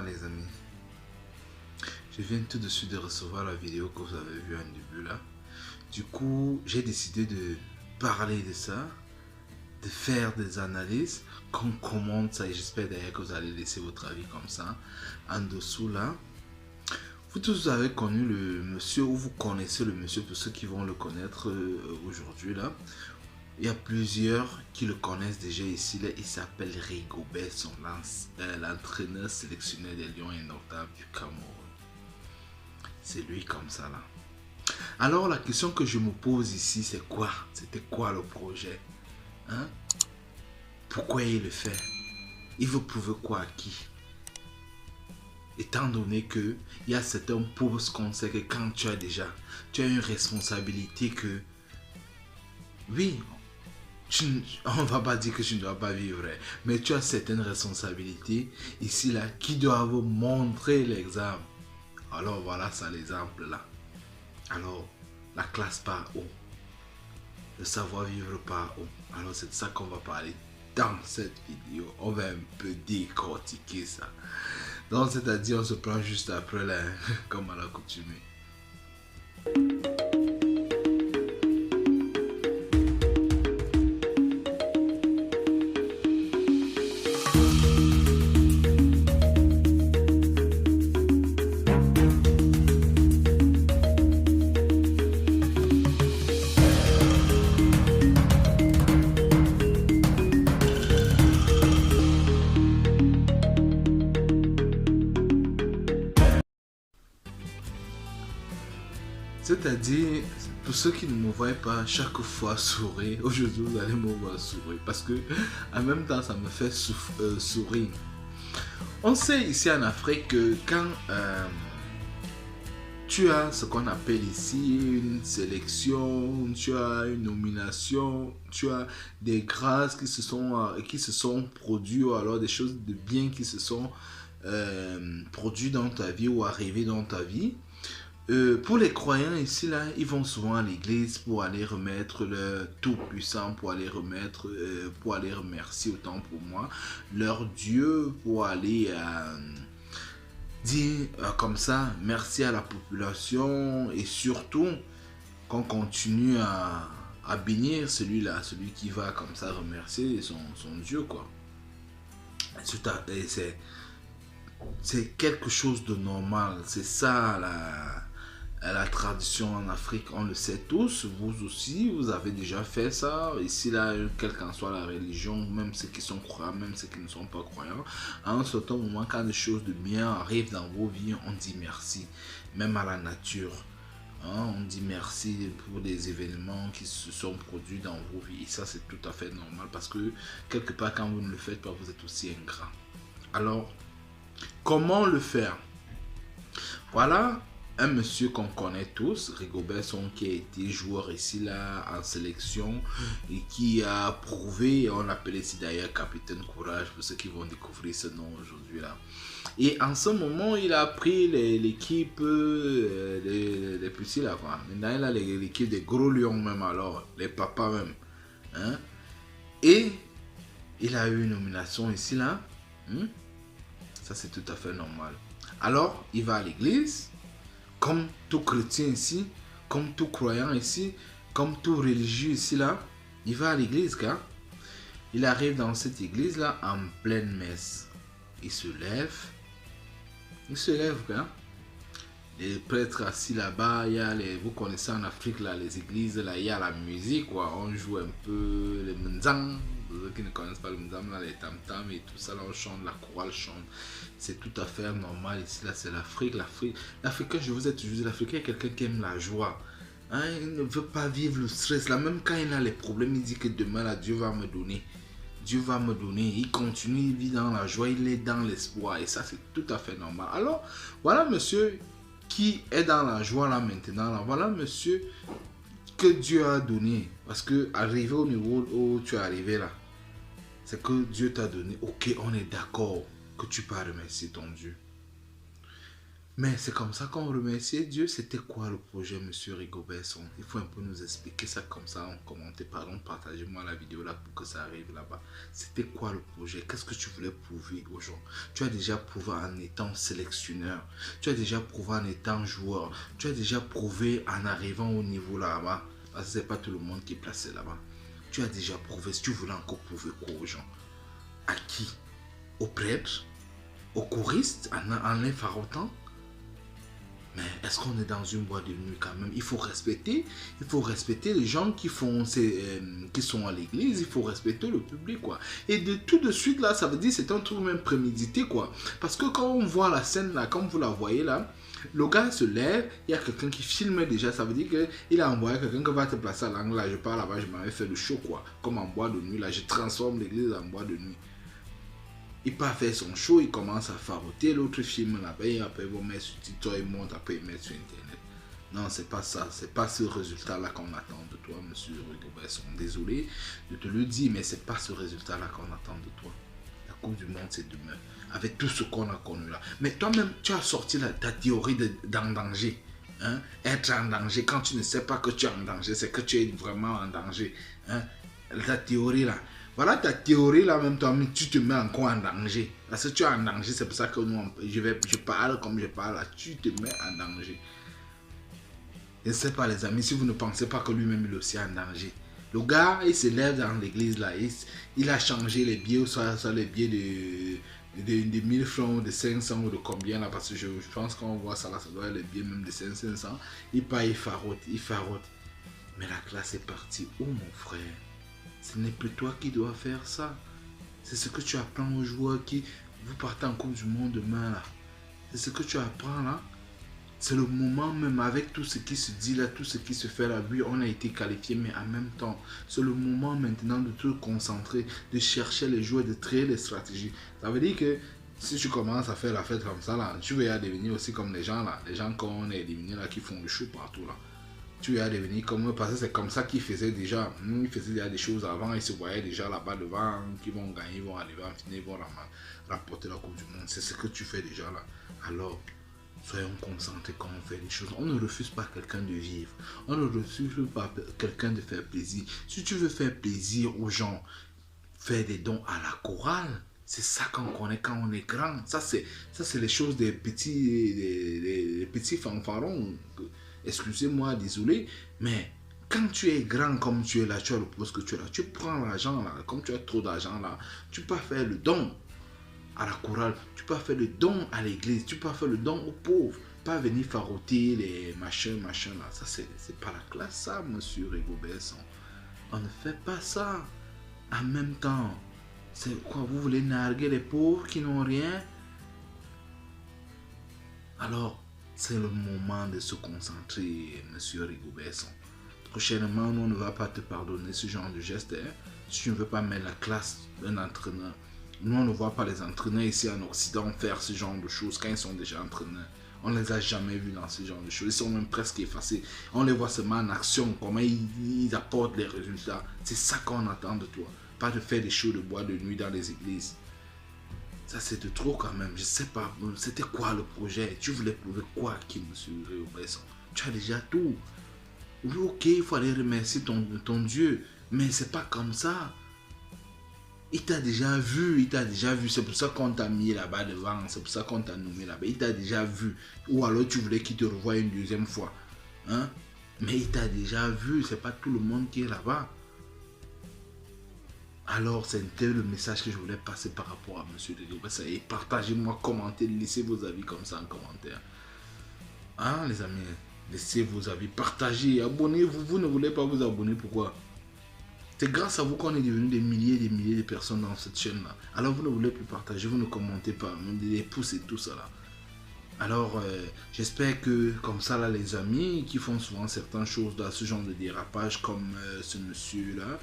Bonsoir les amis. Je viens tout de suite de recevoir la vidéo que vous avez vue en début là. Du coup, j'ai décidé de parler de ça, de faire des analyses, qu'on commente ça et j'espère d'ailleurs que vous allez laisser votre avis comme ça en dessous là. Vous tous avez connu le monsieur ou vous connaissez le monsieur pour ceux qui vont le connaître aujourd'hui là. Il y a plusieurs qui le connaissent déjà ici. Là, il s'appelle Rigobert Songlas, l'entraîneur sélectionneur des Lions Indomptables du Cameroun. C'est lui comme ça là. Alors la question que je me pose ici, c'est quoi? C'était quoi le projet? Hein? Pourquoi il le fait? Il veut prouver quoi à qui? Étant donné que il y a certains postes qu'on sait que quand tu as une responsabilité que oui, on ne va pas dire que tu ne dois pas vivre, mais tu as certaines responsabilités ici là qui doivent montrer l'exemple. Alors voilà ça l'exemple là. Alors la classe part haut, le savoir vivre part haut. Alors c'est de ça qu'on va parler dans cette vidéo. On va un peu décortiquer ça. Donc c'est-à-dire on se prend juste après là, comme à l'accoutumée. C'est-à-dire, pour ceux qui ne me voient pas chaque fois sourire, aujourd'hui vous allez me voir sourire parce que en même temps ça me fait sourire. On sait ici en Afrique que quand tu as ce qu'on appelle ici une sélection, tu as une nomination, tu as des grâces qui se sont produits ou alors des choses de bien qui se sont produits dans ta vie ou arrivés dans ta vie. Pour les croyants ici là, ils vont souvent à l'église pour aller remettre le Tout-Puissant, pour aller remercier autant pour moi leur Dieu, pour aller dire comme ça merci à la population et surtout qu'on continue à bénir celui-là, celui qui va comme ça remercier son Dieu quoi. C'est quelque chose de normal, c'est ça la tradition en Afrique, on le sait tous, vous aussi, vous avez déjà fait ça, ici là, quelle qu'en soit la religion, même ceux qui sont croyants, même ceux qui ne sont pas croyants, à un certain moment, quand des choses de bien arrivent dans vos vies, on dit merci, même à la nature, hein, on dit merci pour des événements qui se sont produits dans vos vies, et ça c'est tout à fait normal, parce que quelque part, quand vous ne le faites pas, vous êtes aussi ingrat. Alors, comment le faire? Voilà un monsieur qu'on connaît tous, Rigobert Song, qui a été joueur ici là en sélection et qui a prouvé, on l'appelle ici d'ailleurs Capitaine Courage pour ceux qui vont découvrir ce nom aujourd'hui là. Et en ce moment, il a pris l'équipe des petits là quoi. Maintenant, il a l'équipe des gros lions même alors, les papas même. Hein? Et il a eu une nomination ici là. Ça c'est tout à fait normal. Alors, il va à l'église. Comme tout chrétien ici, comme tout croyant ici, comme tout religieux ici là, il va à l'église car il arrive dans cette église là en pleine messe. Il se lève car les prêtres assis là-bas, il y a vous connaissez en Afrique là, les églises là, il y a la musique quoi, on joue un peu les menzang. Pour ceux qui ne connaissent pas le menzang, là, les tam-tam et tout ça, là, on chante, la chorale chante. C'est tout à fait normal ici, là, c'est l'Afrique. L'Africain, je vous ai toujours dit, l'Africain est quelqu'un qui aime la joie. Hein, il ne veut pas vivre le stress. Là, même quand il a les problèmes, il dit que demain, là, Dieu va me donner. Dieu va me donner. Il continue, il vit dans la joie, il est dans l'espoir. Et ça, c'est tout à fait normal. Alors, voilà monsieur qui est dans la joie là maintenant. Là. Voilà monsieur que Dieu a donné. Parce que arrivé au niveau où tu es arrivé là, c'est que Dieu t'a donné. Ok, on est d'accord que tu peux remercier ton Dieu. Mais c'est comme ça qu'on remerciait Dieu. C'était quoi le projet, monsieur Rigobertson? Il faut un peu nous expliquer ça comme ça en commentaire. Pardon, partagez-moi la vidéo là pour que ça arrive là-bas. C'était quoi le projet? Qu'est-ce que tu voulais prouver aux gens? Tu as déjà prouvé en étant sélectionneur. Tu as déjà prouvé en étant joueur. Tu as déjà prouvé en arrivant au niveau là-bas. Parce que c'est pas tout le monde qui est placé là-bas. Tu as déjà prouvé. Si tu voulais encore prouver quoi aux gens? À qui? Aux prêtres? Aux choristes? En les farotant? Mais est-ce qu'on est dans une boîte de nuit quand même? Il faut respecter les gens qui qui sont à l'église, il faut respecter le public quoi. Et de tout de suite là, ça veut dire c'est un truc même prémédité quoi. Parce que quand on voit la scène là, comme vous la voyez là, le gars se lève, il y a quelqu'un qui filme déjà, ça veut dire qu'il a envoyé quelqu'un qui va te placer à l'angle là, je pars là-bas, je m'avais fait le show quoi. Comme en boîte de nuit là, je transforme l'église en boîte de nuit. Il part faire son show, il commence à faroter, l'autre film là-bas, et après il va mettre sur TikTok, il monte, après il met sur internet. Non, c'est pas ça, c'est pas ce résultat-là qu'on attend de toi, monsieur Rigobertson. Désolé de te le dire, mais c'est pas ce résultat-là qu'on attend de toi. La Coupe du Monde, c'est demain, avec tout ce qu'on a connu là. Mais toi-même, tu as sorti ta théorie d'en danger. Hein? Être en danger, quand tu ne sais pas que tu es en danger, c'est que tu es vraiment en danger. Hein? Ta théorie là. Voilà ta théorie là, même toi, tu te mets encore en danger. Parce que tu es en danger, c'est pour ça que je parle comme je parle là, tu te mets en danger. Je ne sais pas les amis, si vous ne pensez pas que lui-même il est aussi en danger. Le gars, il se lève dans l'église là, il a changé les billets, soit les billets de 1000 francs, de 500 ou de combien là, parce que je pense qu'on voit ça là, ça doit être les billets même de 500. Il part, il farote. Mais la classe est partie. Oh mon frère. Ce n'est plus toi qui dois faire ça. C'est ce que tu apprends aux joueurs qui vous partez en Coupe du Monde demain là. C'est ce que tu apprends là. C'est le moment même avec tout ce qui se dit là, tout ce qui se fait là. Oui, on a été qualifié, mais en même temps, c'est le moment maintenant de te concentrer, de chercher les joueurs, de créer les stratégies. Ça veut dire que si tu commences à faire la fête comme ça là, tu vas y devenir aussi comme les gens là, les gens qu'on a éliminés là qui font le show partout là. Tu vas devenir comme eux parce que c'est comme ça qu'ils faisaient déjà. Ils faisaient déjà des choses avant, ils se voyaient déjà là-bas devant, qu'ils vont gagner, ils vont arriver en finale, ils vont rapporter la Coupe du Monde. C'est ce que tu fais déjà là. Alors, soyons concentrés quand on fait les choses. On ne refuse pas quelqu'un de vivre. On ne refuse pas quelqu'un de faire plaisir. Si tu veux faire plaisir aux gens, faire des dons à la chorale. C'est ça qu'on connaît quand on est grand. Ça, c'est les choses des petits fanfarons. Excusez-moi, désolé, mais quand tu es grand comme tu es là, tu as le poste que tu es là, tu prends l'argent là, comme tu as trop d'argent là, tu peux faire le don à la chorale, tu peux faire le don à l'église, tu peux faire le don aux pauvres, pas venir faroter les machins là. Ça, c'est pas la classe, ça, monsieur Rigobertson. On ne fait pas ça. En même temps, c'est quoi, vous voulez narguer les pauvres qui n'ont rien? Alors, c'est le moment de se concentrer, monsieur Rigobertson. Prochainement, nous, on ne va pas te pardonner ce genre de geste. Hein. Si tu ne veux pas mettre la classe d'un entraîneur, nous, on ne voit pas les entraîneurs ici en Occident faire ce genre de choses quand ils sont déjà entraîneurs. On ne les a jamais vus dans ce genre de choses. Ils sont même presque effacés. On les voit seulement en action, comment ils apportent les résultats. C'est ça qu'on attend de toi. Pas de faire des shows de bois de nuit dans les églises. Ça, c'est de trop quand même. Je sais pas. C'était quoi le projet? Tu voulais prouver quoi qui, monsieur Rigobertson? Tu as déjà tout. Oui, ok, il faut aller remercier ton Dieu. Mais c'est pas comme ça. Il t'a déjà vu. C'est pour ça qu'on t'a mis là-bas devant. C'est pour ça qu'on t'a nommé là-bas. Il t'a déjà vu. Ou alors tu voulais qu'il te revoie une deuxième fois. Hein? Mais il t'a déjà vu. C'est pas tout le monde qui est là-bas. Alors, c'était le message que je voulais passer par rapport à monsieur Rigobertson. Et partagez-moi, commentez, laissez vos avis comme ça en commentaire. Hein, les amis? Laissez vos avis, partagez, abonnez-vous. Vous ne voulez pas vous abonner, pourquoi? C'est grâce à vous qu'on est devenu des milliers et des milliers de personnes dans cette chaîne-là. Alors, vous ne voulez plus partager, vous ne commentez pas, même des pouces et tout ça là. Alors, j'espère que comme ça, là, les amis qui font souvent certaines choses dans ce genre de dérapage, comme ce monsieur-là,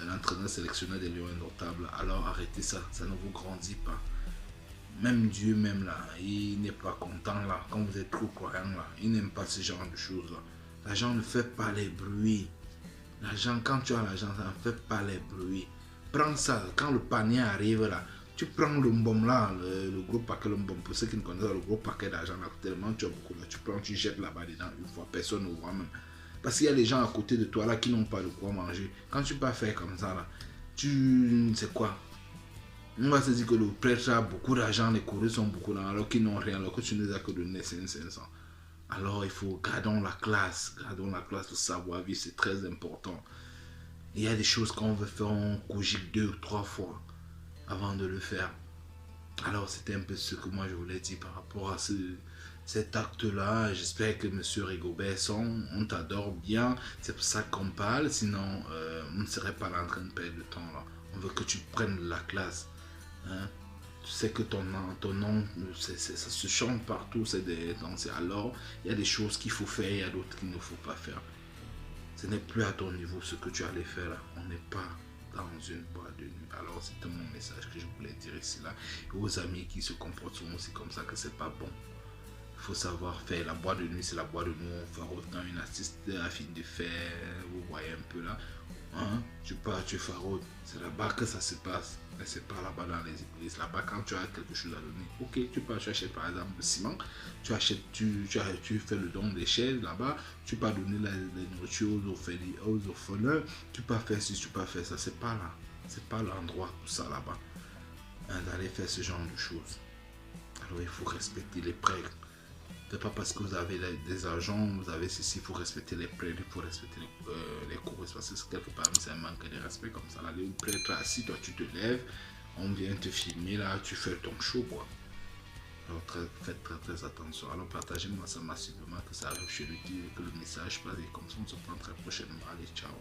l'entraîneur sélectionneur des Lions Indomptables, alors arrêtez ça, ça ne vous grandit pas. Même Dieu, même là, il n'est pas content là, quand vous êtes trop croyant là, il n'aime pas ce genre de choses là. L'argent ne fait pas les bruits. L'argent, quand tu as l'argent, ça ne fait pas les bruits. Prends ça, quand le panier arrive là, Tu prends le mbom là, le gros paquet, le mbom, pour ceux qui ne connaissent pas le gros paquet d'argent là, tellement tu as beaucoup là, tu prends, tu jettes là-bas dedans une fois, personne ne voit même. Parce qu'il y a des gens à côté de toi là qui n'ont pas de quoi manger. Quand tu peux faire comme ça là, tu sais quoi? On va se dire que le prêtre a beaucoup d'argent, les coureurs sont beaucoup là, alors qu'ils n'ont rien, alors que tu ne les as que donné 500. Alors il faut, gardons la classe, le savoir-vivre, c'est très important. Il y a des choses qu'on veut faire, on cogite 2 ou 3 fois avant de le faire. Alors c'était un peu ce que moi je voulais dire par rapport à cet acte-là. J'espère que Monsieur Rigobert on t'adore bien. C'est pour ça qu'on parle, sinon on ne serait pas là en train de perdre le temps là. On veut que tu prennes la classe. Hein? Tu sais que ton nom, ça se chante partout, c'est des danses. Alors, il y a des choses qu'il faut faire, il y a d'autres qu'il ne faut pas faire. Ce n'est plus à ton niveau ce que tu allais faire là. On n'est pas dans une boîte de nuit. Alors, c'était mon message que je voulais dire ici là. Et aux amis qui se comportent souvent aussi comme ça, que c'est pas bon. Il faut savoir faire. La boîte de nuit, c'est la boîte de nuit. On fait autant une artiste afin de faire. Vous voyez un peu là. Hein? Tu pars, tu faraudes. C'est là-bas que ça se passe. Mais c'est pas là-bas dans les églises. Là-bas, quand tu as quelque chose à donner, ok, tu pars, tu achètes par exemple le ciment, tu achètes, tu fais le don des chaises là-bas, tu pars donner la nourriture aux orphelins, tu pars faire ci, tu pars faire ça. C'est pas là. C'est pas l'endroit pour ça là-bas. Hein, d'aller faire ce genre de choses. Alors il faut respecter les règles. C'est pas parce que vous avez des agents, vous avez ceci, il faut respecter les prêtres, il faut respecter les cours. Parce que quelque part, c'est un manque de respect comme ça. Là, le prêtre assis, toi tu te lèves, on vient te filmer, là, tu fais ton show, quoi. Alors faites très attention. Alors partagez-moi ça massivement, que ça arrive chez lui, que le message passe et comme ça on se prend très prochainement. Allez, ciao.